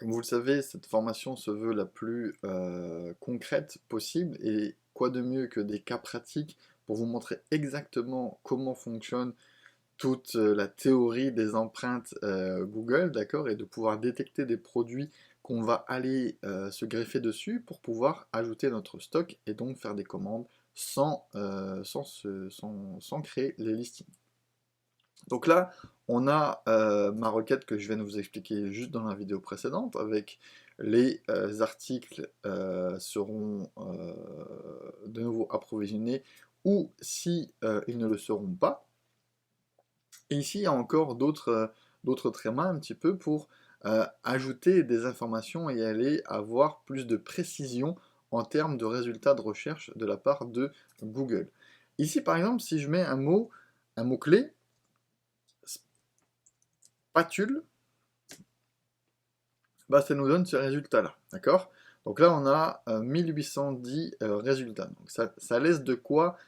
Comme vous le savez, cette formation se veut la plus concrète possible et quoi de mieux que des cas pratiques pour vous montrer exactement comment fonctionne toute la théorie des empreintes Google, d'accord, et de pouvoir détecter des produits qu'on va aller se greffer dessus pour pouvoir ajouter notre stock et donc faire des commandes sans créer les listings. Donc là, on a ma requête que je viens de vous expliquer juste dans la vidéo précédente, avec les articles seront de nouveau approvisionnés, ou si ils ne le seront pas. Et ici, il y a encore d'autres trémas un petit peu pour ajouter des informations et aller avoir plus de précision en termes de résultats de recherche de la part de Google. Ici, par exemple, si je mets un mot-clé, spatule, bah, ça nous donne ce résultat-là, d'accord? Donc là, on a 1810 résultats. Donc ça laisse de quoi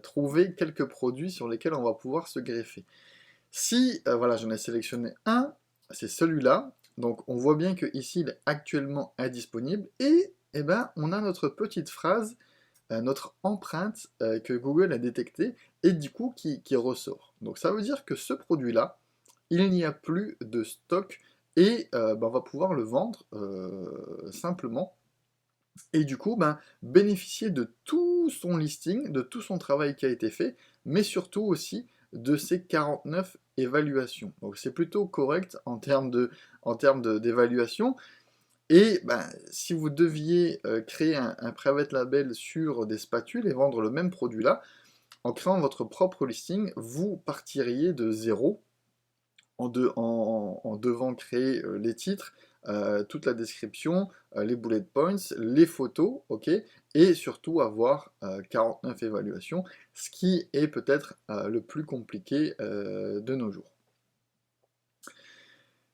trouver quelques produits sur lesquels on va pouvoir se greffer. Si, voilà, j'en ai sélectionné un, c'est celui-là. Donc on voit bien que ici il est actuellement indisponible. Et eh ben, on a notre petite phrase, notre empreinte que Google a détectée et du coup qui ressort. Donc ça veut dire que ce produit-là, il n'y a plus de stock et ben, on va pouvoir le vendre simplement. Et du coup, ben, bénéficier de tout son listing, de tout son travail qui a été fait, mais surtout aussi de ses 49 évaluations. Donc c'est plutôt correct d'évaluation. Et ben, si vous deviez créer un private label sur des spatules et vendre le même produit là, en créant votre propre listing, vous partiriez de zéro en devant créer les titres, toute la description, les bullet points, les photos, ok, et surtout avoir 49 évaluations, ce qui est peut-être le plus compliqué de nos jours.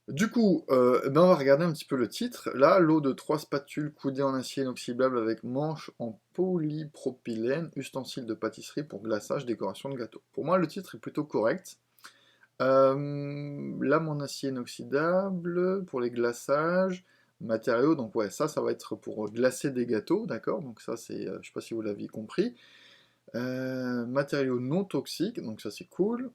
Du coup, ben on va regarder un petit peu le titre. Là, lot de 3 spatules coudées en acier inoxydable avec manche en polypropylène, ustensiles de pâtisserie pour glaçage, décoration de gâteau. Pour moi, le titre est plutôt correct. Lame en acier inoxydable pour les glaçages, matériaux, donc ouais, ça va être pour glacer des gâteaux, d'accord, donc ça c'est, je sais pas si vous l'aviez compris. Matériaux non toxiques, donc ça c'est cool.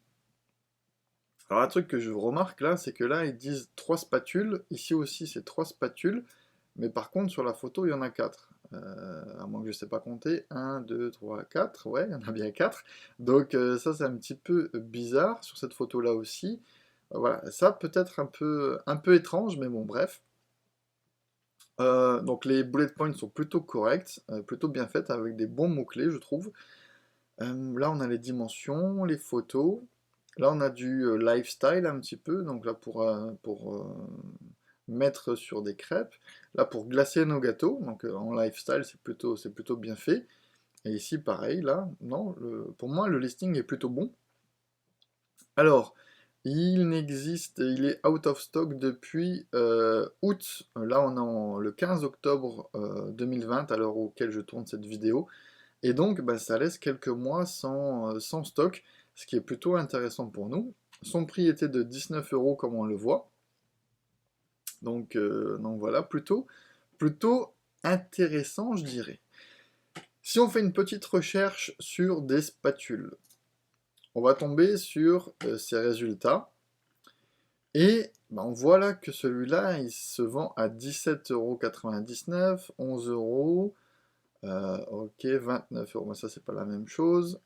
Alors un truc que je remarque là, c'est que là ils disent 3 spatules, ici aussi c'est 3 spatules, mais par contre sur la photo il y en a 4. À moins que je ne sais pas compter, 1, 2, 3, 4, ouais, il y en a bien 4. Donc ça c'est un petit peu bizarre sur cette photo là aussi. Voilà, ça peut-être un peu étrange, mais bon, bref. Donc les bullet points sont plutôt corrects, plutôt bien faites, avec des bons mots-clés, je trouve. Là, on a les dimensions, les photos. Là, on a du lifestyle un petit peu, donc là pour mettre sur des crêpes. Là, pour glacer nos gâteaux, donc en lifestyle, c'est plutôt bien fait. Et ici, pareil, là, non, pour moi, le listing est plutôt bon. Alors, il est out of stock depuis août. Là, on est le 15 octobre 2020, à l'heure auquel je tourne cette vidéo. Et donc, bah, ça laisse quelques mois sans stock, ce qui est plutôt intéressant pour nous. Son prix était de 19 euros, comme on le voit. Donc voilà, plutôt intéressant, je dirais. Si on fait une petite recherche sur des spatules, on va tomber sur ces résultats. Et ben, on voit là que celui-là, il se vend à 17,99 €, 11 euros, ok, 29 euros, mais ça c'est pas la même chose.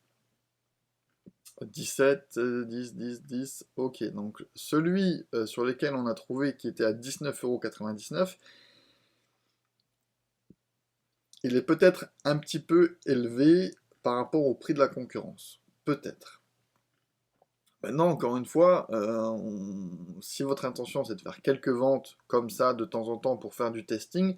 17, 10, 10, 10, ok, donc celui sur lequel on a trouvé qui était à 19,99 €, il est peut-être un petit peu élevé par rapport au prix de la concurrence. Peut-être. Maintenant, encore une fois, si votre intention c'est de faire quelques ventes comme ça de temps en temps pour faire du testing,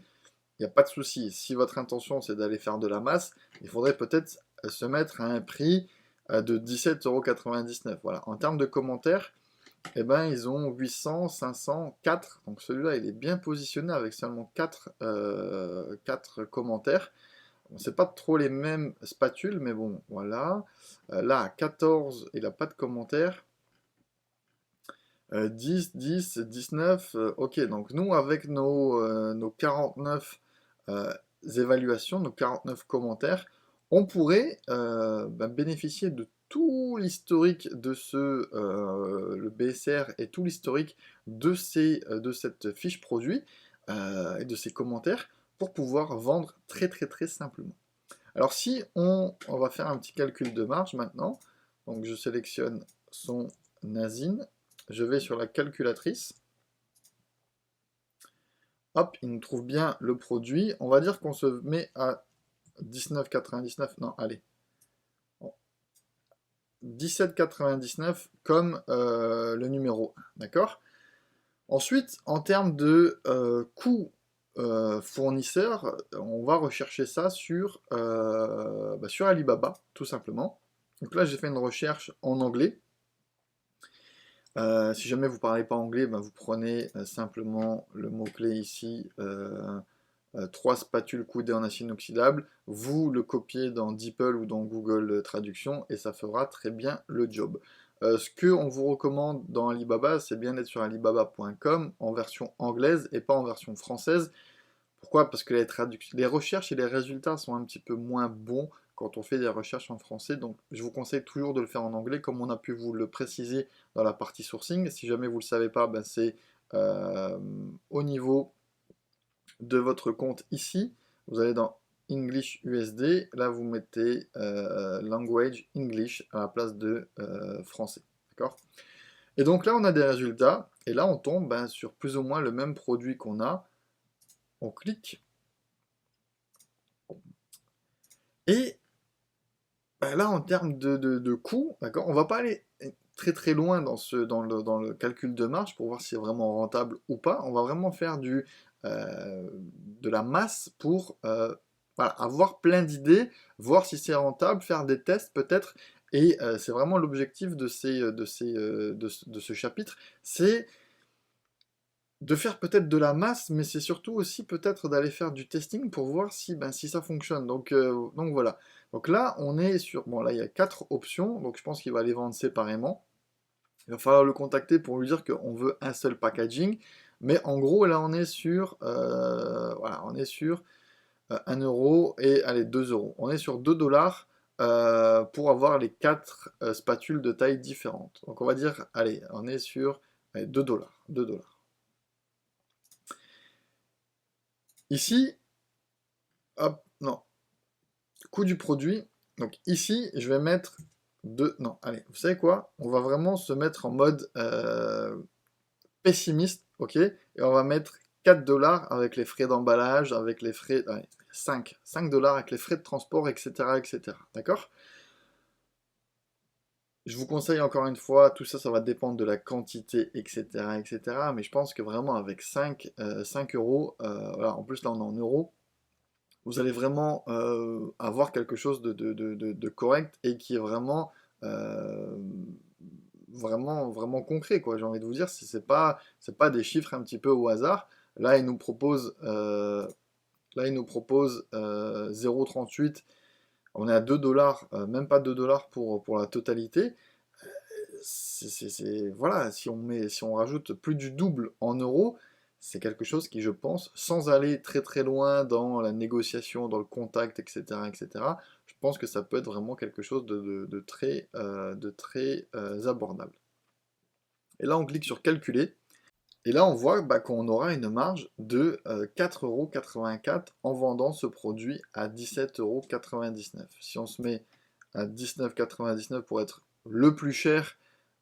il n'y a pas de souci. Si votre intention c'est d'aller faire de la masse, il faudrait peut-être se mettre à un prix de 17,99 €. Voilà. En termes de commentaires, eh ben, ils ont 800, 500, 4. Donc celui-là, il est bien positionné avec seulement 4 commentaires. Bon, c'est pas trop les mêmes spatules, mais bon, voilà. Là, à 14, il n'a pas de commentaires. 10, 10, 19, ok, donc nous avec nos 49 euh, évaluations, nos 49 commentaires, on pourrait bénéficier de tout l'historique de le BSR et tout l'historique de cette fiche produit et de ces commentaires pour pouvoir vendre très très très simplement. Alors si on va faire un petit calcul de marge maintenant, donc je sélectionne son ASIN, je vais sur la calculatrice, hop, il nous trouve bien le produit, on va dire qu'on se met à 19,99, non, allez, 17,99 comme le numéro 1, d'accord? Ensuite, en termes de coût fournisseur, on va rechercher ça sur Alibaba, tout simplement. Donc là, j'ai fait une recherche en anglais. Si jamais vous ne parlez pas anglais, vous prenez simplement le mot-clé ici, 3 spatules coudées en acier inoxydable, vous le copiez dans DeepL ou dans Google Traduction et ça fera très bien le job. Ce qu'on vous recommande dans Alibaba, c'est bien d'être sur alibaba.com en version anglaise et pas en version française. Pourquoi? Parce que les recherches et les résultats sont un petit peu moins bons quand on fait des recherches en français, donc je vous conseille toujours de le faire en anglais, comme on a pu vous le préciser dans la partie sourcing. Si jamais vous ne le savez pas, c'est au niveau de votre compte ici, vous allez dans English USD, là vous mettez Language English à la place de français, d'accord? Et donc là on a des résultats, et là on tombe sur plus ou moins le même produit qu'on a, on clique, et là en termes de coût, d'accord, on va pas aller très très loin dans le calcul de marge pour voir si c'est vraiment rentable ou pas, on va vraiment faire de la masse pour voilà, avoir plein d'idées, voir si c'est rentable, faire des tests peut-être, et c'est vraiment l'objectif de ce chapitre, c'est de faire peut-être de la masse, mais c'est surtout aussi peut-être d'aller faire du testing pour voir si ça fonctionne. Donc voilà. Donc là, on est sur... Bon, là, il y a 4 options, donc je pense qu'il va les vendre séparément. Il va falloir le contacter pour lui dire qu'on veut un seul packaging. Mais en gros, là, on est sur, voilà, on est sur 1 euro et allez, 2 euros. On est sur 2 dollars pour avoir les 4 spatules de taille différentes. Donc on va dire, allez, on est sur 2 dollars. 2 dollars. Ici, hop, non, coût du produit. Donc ici, je vais mettre non, allez, vous savez quoi? On va vraiment se mettre en mode pessimiste, ok? Et on va mettre 4 dollars avec les frais d'emballage, avec les frais... Allez, 5 dollars avec les frais de transport, etc., etc. D'accord? Je vous conseille encore une fois, tout ça, ça va dépendre de la quantité, etc., etc. Mais je pense que vraiment avec 5 euros, voilà, en plus là on est en euros, vous allez vraiment avoir quelque chose de correct et qui est euh, vraiment concret, quoi. J'ai envie de vous dire, si c'est pas des chiffres un petit peu au hasard. Là, il nous propose 0,38. On est à 2 dollars, même pas 2 dollars pour la totalité. Voilà, si on rajoute plus du double en euros, c'est quelque chose qui, je pense, sans aller très très loin dans la négociation, dans le contact, etc., etc., je pense que ça peut être vraiment quelque chose de très abordable. Et là, on clique sur calculer, et là, on voit qu'on aura une marge de 4,84 € en vendant ce produit à 17,99 €. Si on se met à 19,99 € pour être le plus cher,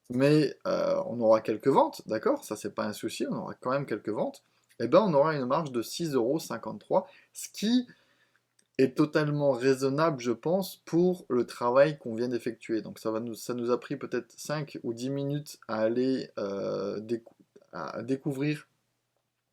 mais on aura quelques ventes, d'accord? Ça, c'est pas un souci, on aura quand même quelques ventes. Et ben, on aura une marge de 6,53 €, ce qui est totalement raisonnable, je pense, pour le travail qu'on vient d'effectuer. Donc ça nous a pris peut-être 5 ou 10 minutes à aller à découvrir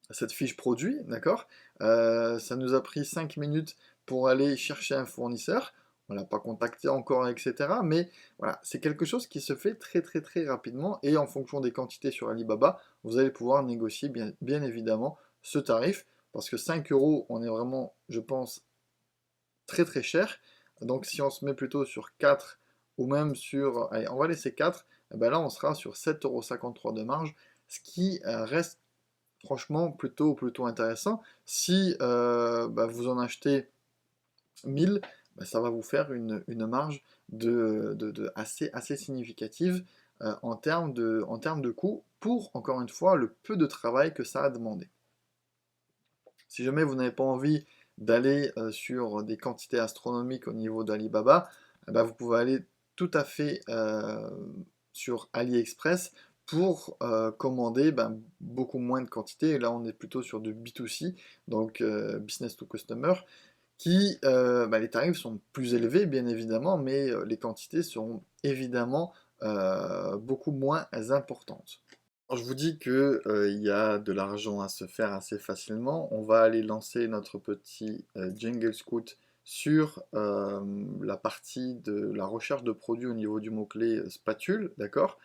cette fiche produit, d'accord? Ça nous a pris 5 minutes pour aller chercher un fournisseur. On l'a pas contacté encore, etc. Mais voilà, c'est quelque chose qui se fait très très très rapidement et en fonction des quantités sur Alibaba, vous allez pouvoir négocier bien évidemment ce tarif parce que 5 euros, on est vraiment, je pense, très très cher. Donc si on se met plutôt sur 4 ou même sur... Allez, on va laisser 4. et ben là on sera sur 7,53 € de marge, ce qui reste franchement plutôt intéressant. Si vous en achetez 1000, ça va vous faire une marge assez significative en termes de coût pour, encore une fois, le peu de travail que ça a demandé. Si jamais vous n'avez pas envie d'aller sur des quantités astronomiques au niveau d'Alibaba, vous pouvez aller tout à fait sur AliExpress pour commander beaucoup moins de quantités. Et là, on est plutôt sur du B2C, donc business to customer, qui, les tarifs sont plus élevés, bien évidemment, mais les quantités seront évidemment beaucoup moins importantes. Alors, je vous dis que il y a de l'argent à se faire assez facilement. On va aller lancer notre petit Jingle Scout sur la partie de la recherche de produits au niveau du mot-clé spatule, d'accord?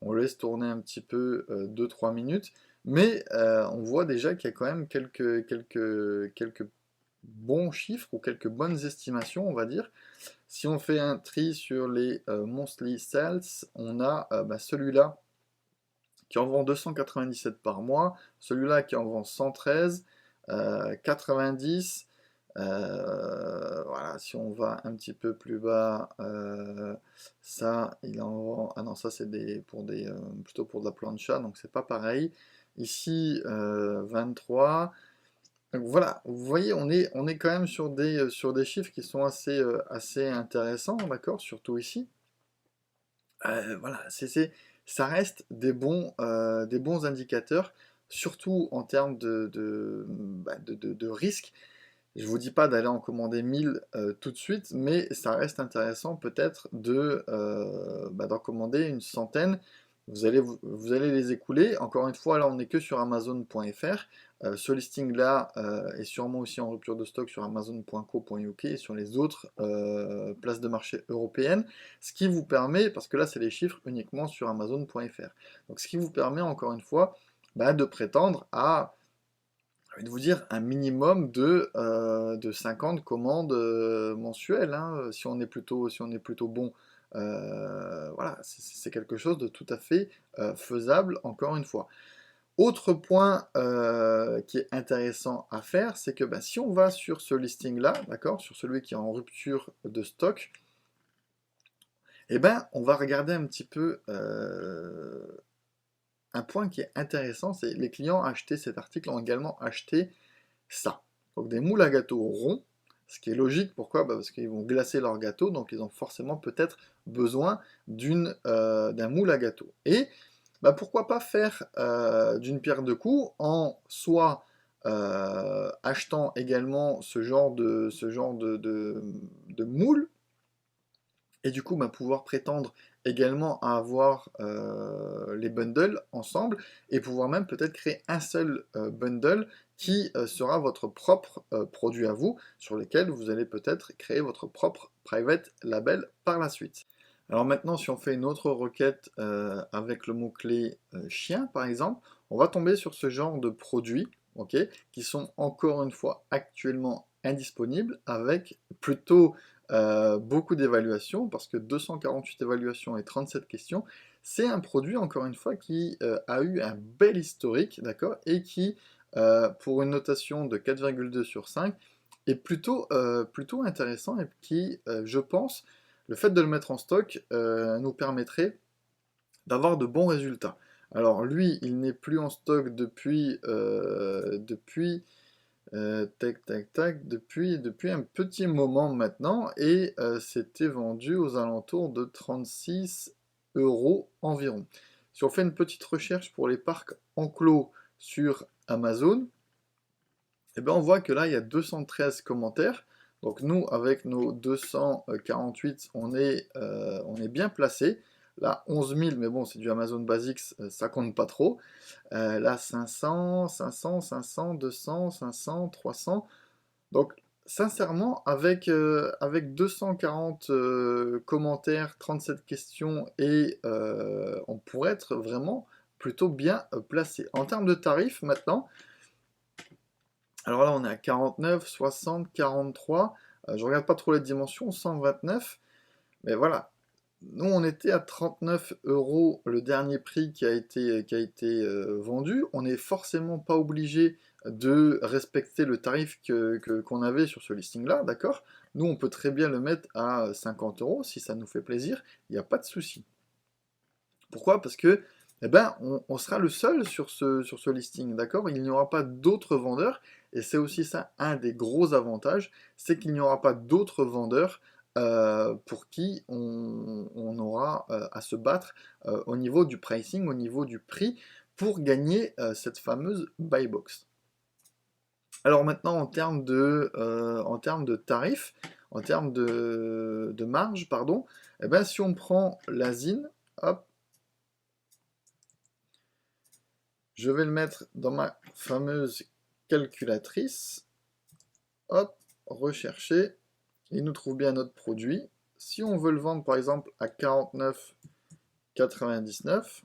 On laisse tourner un petit peu 2-3 minutes, mais on voit déjà qu'il y a quand même quelques bons chiffres ou quelques bonnes estimations, on va dire. Si on fait un tri sur les monthly sales, on a celui-là qui en vend 297 par mois, celui-là qui en vend 113, 90. Voilà, si on va un petit peu plus bas, ça, il en vend. Ah non, ça c'est plutôt pour de la plancha, donc c'est pas pareil. Ici, 23. Donc voilà, vous voyez, on est quand même sur des chiffres qui sont assez intéressants, d'accord, surtout ici. Voilà, ça reste des bons indicateurs, surtout en termes de risque. Je vous dis pas d'aller en commander 1000 tout de suite, mais ça reste intéressant peut-être d'en commander une centaine. Vous allez les écouler. Encore une fois, là, on n'est que sur Amazon.fr. Ce listing-là est sûrement aussi en rupture de stock sur Amazon.co.uk et sur les autres places de marché européennes. Ce qui vous permet, parce que là, c'est les chiffres uniquement sur Amazon.fr. Donc, ce qui vous permet, encore une fois, de prétendre à, j'ai envie de vous dire, un minimum de 50 commandes mensuelles, hein, si on est plutôt bon. Voilà, c'est quelque chose de tout à fait faisable, encore une fois. Autre point qui est intéressant à faire, c'est que si on va sur ce listing-là, d'accord, sur celui qui est en rupture de stock, on va regarder un petit peu un point qui est intéressant, c'est les clients achetés cet article ont également acheté ça. Donc des moules à gâteau ronds, ce qui est logique, pourquoi? Parce qu'ils vont glacer leur gâteau, donc ils ont forcément peut-être besoin d'un moule à gâteau. Et pourquoi pas faire d'une pierre deux coups en soit achetant également ce genre de moule, et du coup pouvoir prétendre également à avoir les bundles ensemble, et pouvoir même peut-être créer un seul bundle qui sera votre propre produit à vous, sur lequel vous allez peut-être créer votre propre private label par la suite. Alors maintenant, si on fait une autre requête avec le mot-clé chien, par exemple, on va tomber sur ce genre de produits, ok, qui sont encore une fois actuellement indisponibles, avec plutôt beaucoup d'évaluations, parce que 248 évaluations et 37 questions, c'est un produit, encore une fois, qui a eu un bel historique, d'accord, et qui, pour une notation de 4,2 sur 5, est plutôt intéressant, et qui, je pense, le fait de le mettre en stock nous permettrait d'avoir de bons résultats. Alors lui, il n'est plus en stock depuis un petit moment maintenant, et c'était vendu aux alentours de 36 € environ. Si on fait une petite recherche pour les parcs enclos sur Amazon, on voit que là, il y a 213 commentaires. Donc nous, avec nos 248, on est bien placé. Là, 11 000, mais bon, c'est du Amazon Basics, ça compte pas trop. Là, 500, 500, 500, 200, 500, 300. Donc, sincèrement, avec 240 commentaires, 37 questions, et on pourrait être vraiment plutôt bien placé. En termes de tarifs, maintenant, alors là, on est à 49, 60, 43. Je regarde pas trop les dimensions, 129. Mais voilà, nous, on était à 39 euros le dernier prix qui a été vendu. On n'est forcément pas obligé de respecter le tarif qu'on avait sur ce listing-là, d'accord? Nous, on peut très bien le mettre à 50 euros si ça nous fait plaisir, il n'y a pas de souci. Pourquoi? Parce que eh ben, on sera le seul sur ce listing, d'accord? Il n'y aura pas d'autres vendeurs, et c'est aussi ça un des gros avantages, c'est qu'il n'y aura pas d'autres vendeurs pour qui on aura à se battre au niveau du pricing, au niveau du prix, pour gagner cette fameuse buy box. Alors maintenant, en termes de tarifs, en termes de marge, pardon, eh ben, si on prend l'asine, hop, je vais le mettre dans ma fameuse calculatrice. Hop, rechercher. Il nous trouve bien notre produit. Si on veut le vendre par exemple à 49,99,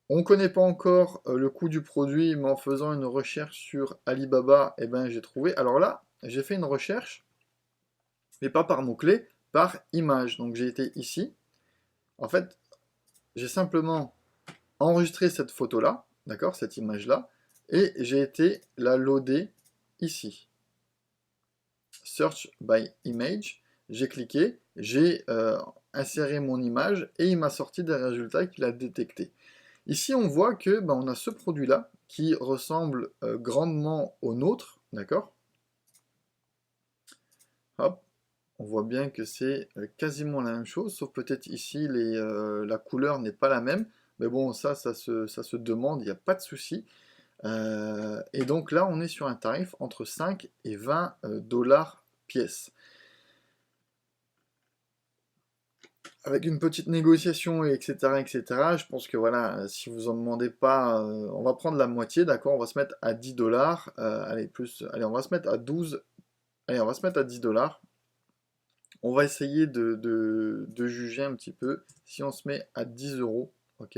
on ne connaît pas encore le coût du produit, mais en faisant une recherche sur Alibaba, eh ben, j'ai trouvé. Alors là, j'ai fait une recherche, mais pas par mots-clés, par image. Donc j'ai été ici. En fait, j'ai simplement enregistré cette photo-là, d'accord, cette image-là, et j'ai été la loader ici. Search by image, j'ai cliqué, j'ai inséré mon image et il m'a sorti des résultats qu'il a détectés. Ici, on voit que on a ce produit-là qui ressemble grandement au nôtre, d'accord? Hop, on voit bien que c'est quasiment la même chose, sauf peut-être ici la couleur n'est pas la même, mais bon, ça se demande, il n'y a pas de souci. Et donc là, on est sur un tarif entre 5 et 20 dollars pièce. Avec une petite négociation, etc., etc., je pense que voilà, si vous en demandez pas, on va prendre la moitié, d'accord? On va se mettre à 10 dollars. Allez, plus, allez, on va se mettre à 12. Allez, on va se mettre à 10 dollars. On va essayer de juger un petit peu. Si on se met à 10 euros, ok?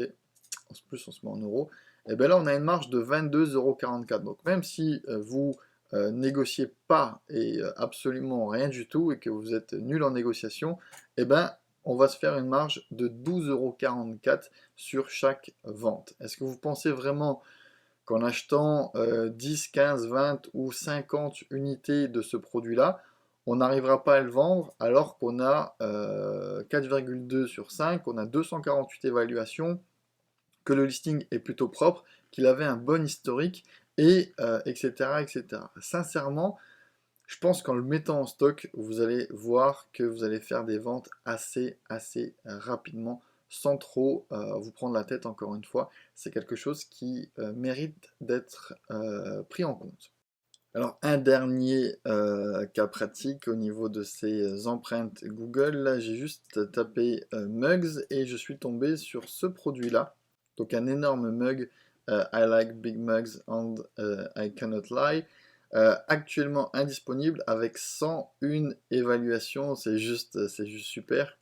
En plus, on se met en euros. Et bien là, on a une marge de 22,44 €. Donc même si vous négociez pas et absolument rien du tout et que vous êtes nul en négociation, et ben on va se faire une marge de 12,44 € sur chaque vente. Est-ce que vous pensez vraiment qu'en achetant 10, 15, 20 ou 50 unités de ce produit-là, on n'arrivera pas à le vendre alors qu'on a 4,2 sur 5, on a 248 évaluations, que le listing est plutôt propre, qu'il avait un bon historique, et etc., etc. Sincèrement, je pense qu'en le mettant en stock, vous allez voir que vous allez faire des ventes assez rapidement, sans trop vous prendre la tête encore une fois. C'est quelque chose qui mérite d'être pris en compte. Alors un dernier cas pratique au niveau de ces empreintes Google, là j'ai juste tapé mugs et je suis tombé sur ce produit-là. Donc un énorme mug, I like big mugs and I cannot lie. Actuellement indisponible avec 101 évaluations, c'est juste super.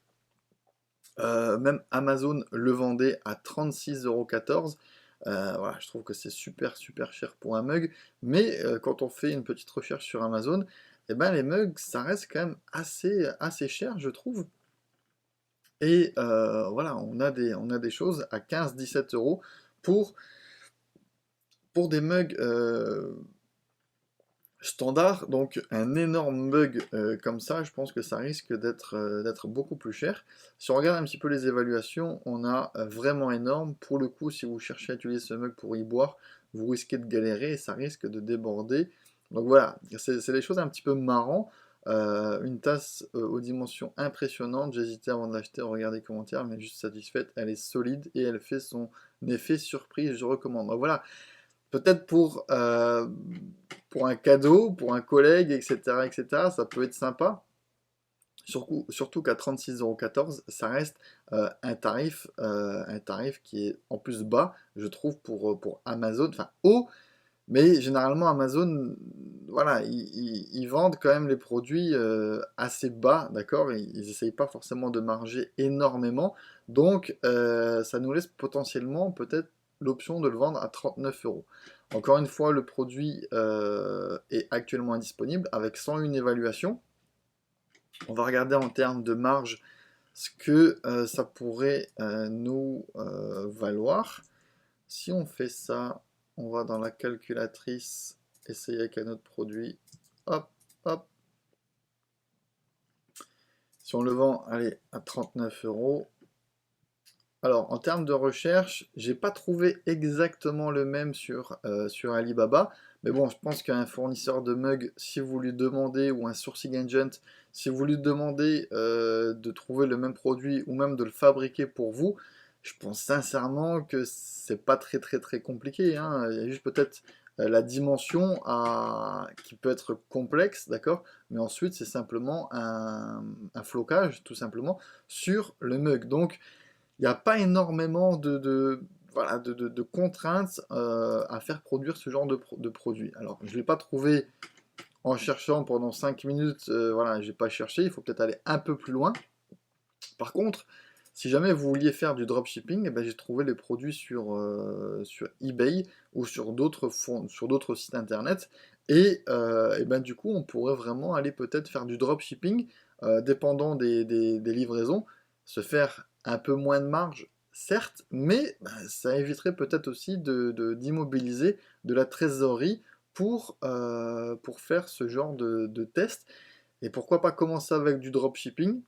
Même Amazon le vendait à 36,14 €. Voilà, je trouve que c'est super cher pour un mug. Mais quand on fait une petite recherche sur Amazon, eh ben, les mugs, ça reste quand même assez cher, je trouve. Et voilà, on a des choses à 15-17 € pour, pour des mugs standard, donc un énorme bug comme ça, je pense que ça risque d'être beaucoup plus cher. Si on regarde un petit peu les évaluations, on a vraiment énorme. Pour le coup, si vous cherchez à utiliser ce mug pour y boire, vous risquez de galérer et ça risque de déborder. Donc voilà, c'est des choses un petit peu marrant. Une tasse aux dimensions impressionnantes, j'hésitais avant de l'acheter, regarder les commentaires, mais juste satisfaite, elle est solide et elle fait son effet surprise, je recommande. Donc voilà, peut-être pour un cadeau, pour un collègue, etc., ça peut être sympa. Surtout qu'à 36,14 €, ça reste un tarif qui est en plus bas, je trouve, pour Amazon, enfin haut, mais généralement Amazon, voilà, ils vendent quand même les produits assez bas, d'accord? Ils n'essayent pas forcément de marger énormément, donc ça nous laisse potentiellement peut-être l'option de le vendre à 39 euros. Encore une fois, le produit est actuellement indisponible avec 101 évaluations. On va regarder en termes de marge ce que ça pourrait nous valoir. Si on fait ça, on va dans la calculatrice, essayer avec un autre produit. Hop, hop. Si on le vend, allez, à 39 euros. Alors, en termes de recherche, j'ai pas trouvé exactement le même sur Alibaba. Mais bon, je pense qu'un fournisseur de mugs, si vous lui demandez, ou un sourcing agent, si vous lui demandez de trouver le même produit ou même de le fabriquer pour vous, je pense sincèrement que c'est pas très très très compliqué, hein. Il y a juste peut-être la dimension qui peut être complexe, d'accord? Mais ensuite, c'est simplement un flocage, tout simplement, sur le mug. Donc, il n'y a pas énormément voilà, de contraintes à faire produire ce genre de produit. Alors, je ne l'ai pas trouvé en cherchant pendant 5 minutes, voilà, j'ai pas cherché, il faut peut-être aller un peu plus loin. Par contre, si jamais vous vouliez faire du dropshipping, eh ben, j'ai trouvé les produits sur eBay ou sur d'autres sites internet. Et ben, du coup, on pourrait vraiment aller peut-être faire du dropshipping, dépendant des livraisons, se faire un peu moins de marge, certes, mais ben, ça éviterait peut-être aussi d'immobiliser de la trésorerie pour faire ce genre de test. Et pourquoi pas commencer avec du dropshipping?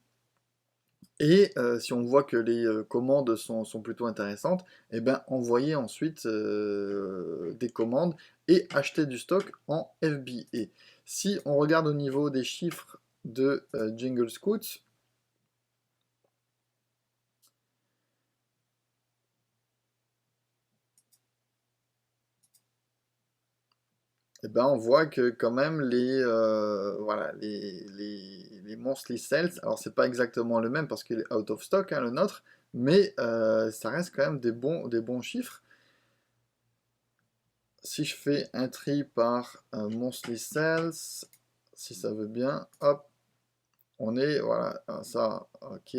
Et si on voit que les commandes sont plutôt intéressantes, et ben envoyer ensuite des commandes et acheter du stock en FBA. Si on regarde au niveau des chiffres de Jingle Scouts, et ben on voit que quand même voilà, les monthly sales, alors c'est pas exactement le même parce qu'il est out of stock, hein, le nôtre, mais ça reste quand même des bons chiffres. Si je fais un tri par monthly sales, si ça veut bien, hop, on est, voilà, ça, ok,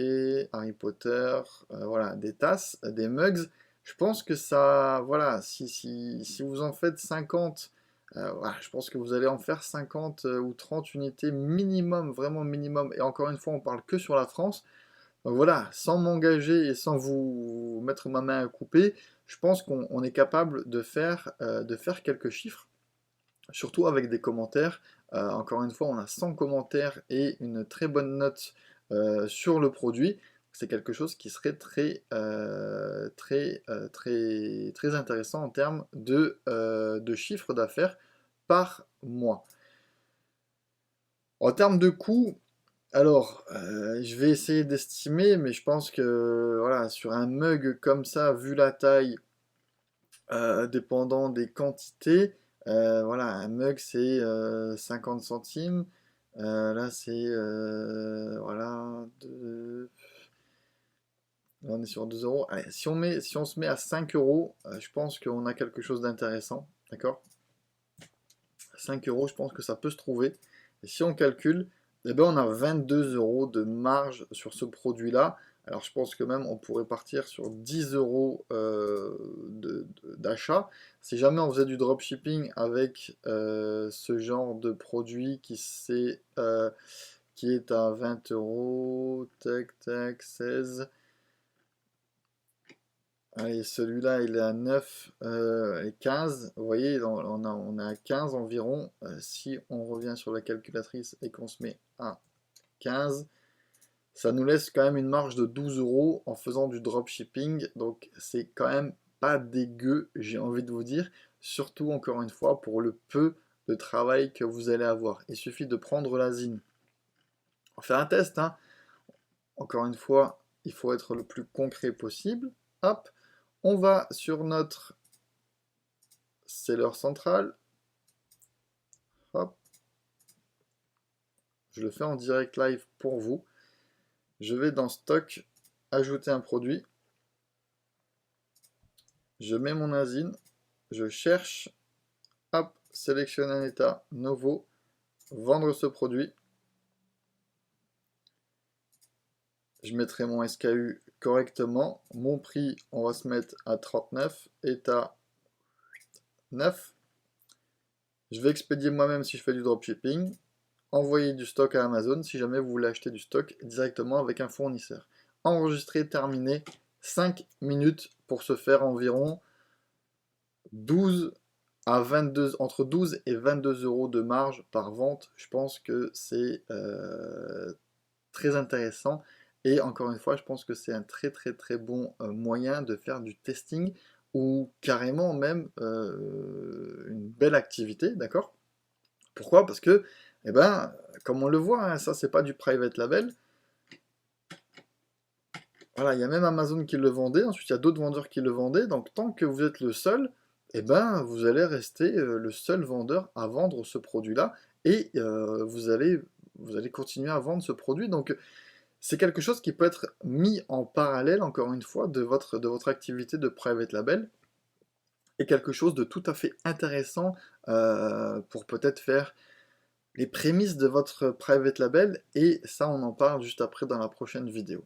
Harry Potter, voilà, des tasses, des mugs. Je pense que ça, voilà, si vous en faites 50, voilà, je pense que vous allez en faire 50 ou 30 unités minimum, vraiment minimum. Et encore une fois, on parle que sur la France. Donc voilà, sans m'engager et sans vous mettre ma main à couper, je pense qu'on est capable de faire quelques chiffres, surtout avec des commentaires. Encore une fois, on a 100 commentaires et une très bonne note sur le produit. C'est quelque chose qui serait très intéressant en termes de chiffre d'affaires par mois. En termes de coûts, alors, je vais essayer d'estimer, mais je pense que voilà, sur un mug comme ça, vu la taille, dépendant des quantités, voilà, un mug c'est 50 centimes. Là c'est voilà, là, on est sur 2 euros. Allez, si on se met à 5 euros, je pense qu'on a quelque chose d'intéressant. D'accord? 5 euros, je pense que ça peut se trouver. Et si on calcule, eh ben, on a 22 euros de marge sur ce produit-là. Alors je pense que même on pourrait partir sur 10 euros d'achat. Si jamais on faisait du dropshipping avec ce genre de produit qui est à 20 euros, tac, tac, 16. Allez, celui-là, il est à 9 et 15. Vous voyez, on a à 15 environ. Si on revient sur la calculatrice et qu'on se met à 15, ça nous laisse quand même une marge de 12 euros en faisant du dropshipping. Donc, c'est quand même pas dégueu, j'ai envie de vous dire. Surtout, encore une fois, pour le peu de travail que vous allez avoir. Il suffit de prendre la zine. On va faire un test, hein. Encore une fois, il faut être le plus concret possible. Hop, on va sur notre seller central. Hop, je le fais en direct live pour vous. Je vais dans stock, ajouter un produit. Je mets mon asine. Je cherche. Hop, sélectionne un état nouveau. Vendre ce produit. Je mettrai mon SKU correctement. Mon prix, on va se mettre à 39. État 9. Je vais expédier moi-même si je fais du dropshipping. Envoyer du stock à Amazon si jamais vous voulez acheter du stock directement avec un fournisseur. enregistrer, terminer, 5 minutes pour se faire environ 12 à 22, entre 12 et 22 euros de marge par vente. Je pense que c'est très intéressant. Et encore une fois, je pense que c'est un très très très bon moyen de faire du testing ou carrément même une belle activité, d'accord? Pourquoi? Parce que, eh ben, comme on le voit, hein, ça c'est pas du private label. Voilà, il y a même Amazon qui le vendait, ensuite il y a d'autres vendeurs qui le vendaient, donc tant que vous êtes le seul, eh ben, vous allez rester le seul vendeur à vendre ce produit-là, et vous allez continuer à vendre ce produit, donc c'est quelque chose qui peut être mis en parallèle, encore une fois, de votre activité de private label, et quelque chose de tout à fait intéressant pour peut-être faire les prémices de votre private label, et ça on en parle juste après dans la prochaine vidéo.